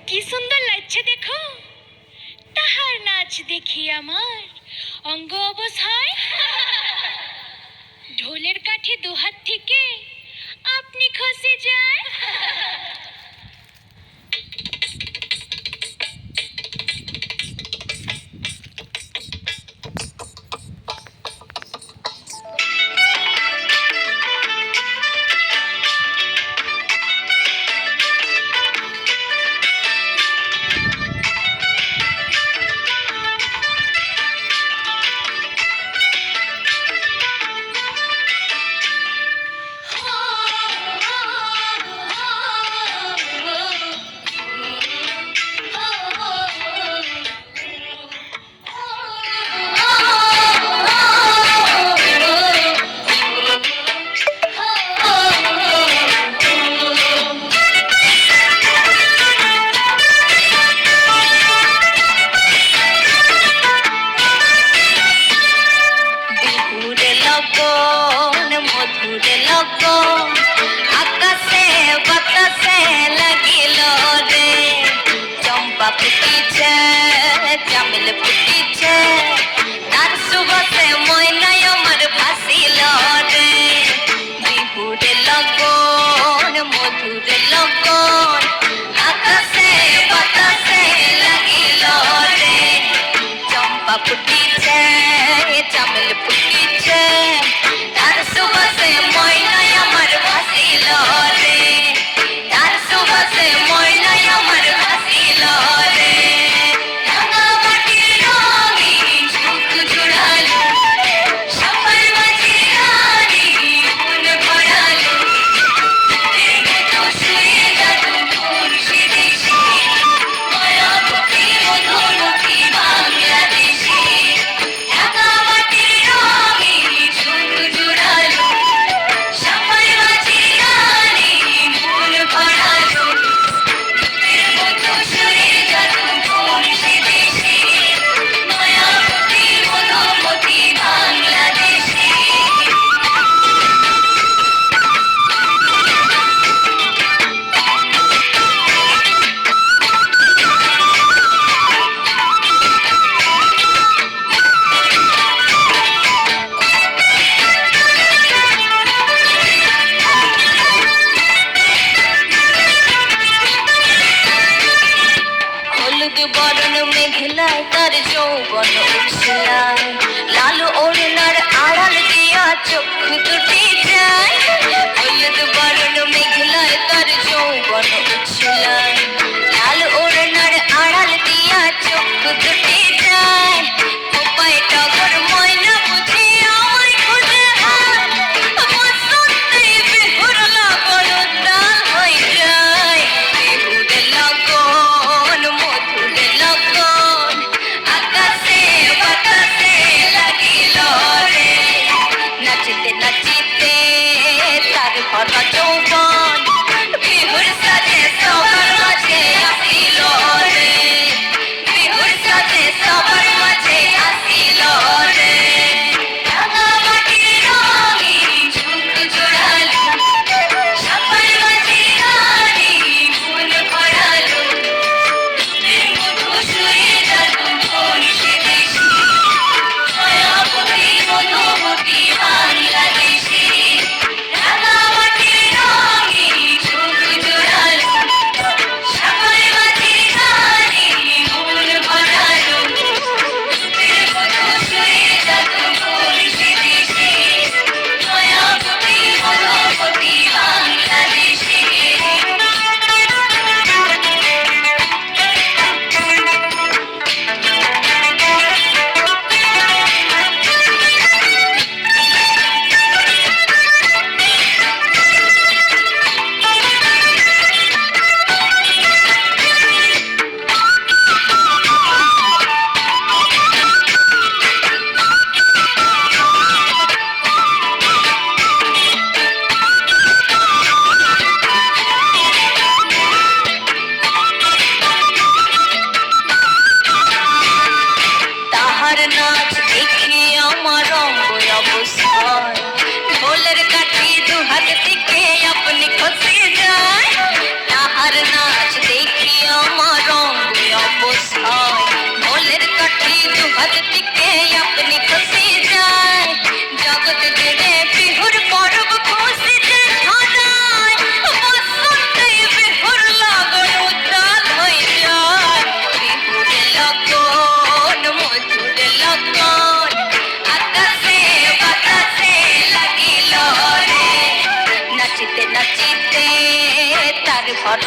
কি সুন্দর লাগছে দেখো, তাহার নাচ দেখি আমার অঙ্গ অবশ হয়। ঢোলের কাঠে দুহাত থেকে আপনি খসে যায়। আকাশে বাতাসে লাগিল রে, চম্পা ফুটিছে, চামেল ফুটিছে, তার সুবাসে ময়নায় আমার ভাসিল রে। বিহুরে লগন, মধুরে লগন, আকাশে বাতাসে লাগিল রে, চম্পা ফুটিছে, চামেল ফুটিছে, তার সুবাসে ময়নায় আমার ভাসিল রে, তার সুবাসে ময়নায় আমার ভাসিল রে। রাঙামাটির রঙিন সুখ জুড়ালো, সবার মাঝে রানী মন ভরালো, তো শুয়ে জাদু মুর্শিদেশি, মায়াবতী মধুমতি বাংলাদেশি। রাঙামাটির রঙিন সুখ জুড়ালো, সবার মাঝে রানী মন ভরালো, তো শুয়ে জাদু মুর্শিদেশি, মায়াবতী মধুমতি বাংলাদেশি। হলুদ বরণ মেঘলায় তার যৌবন উছলায়, লাল ওড়নার আড়াল দিয়া চক্ষু দুটি যায়। হলুদ বরণ মেঘলায় তার যৌবন উছলায়, লাল ওড়নার আড়াল দিয়া চক্ষু দুটি যায়। কোপায় টগর ময়না বুঝি আমায় খুঁজে হায়, বসন্তে বিহুর লগন উদ্যান হয়ে যায়। বিহুরে লগন, মধুরে লগন, আকাশে বাতাসে লাগিল রে, নাচিতে নাচিতে তার ভরা যৌবন, বিহুর সাজে সবার মাঝে আসিল রে, বিহুর সাজে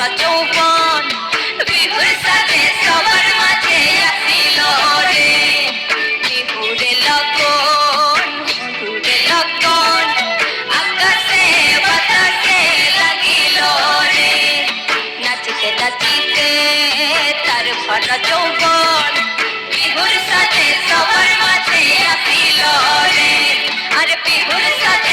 ভরা যৌবন বিহুর সাথে সবার মাঝে আসিল রে বিহুরে লগন মধুরে লগন আকাশে বাতাসে লাগিল রে নাচিতে নাচিতে তার ভরা যৌবন বিহুর সাথে সবার মাঝে আসিল রে আর বিহুর সাথে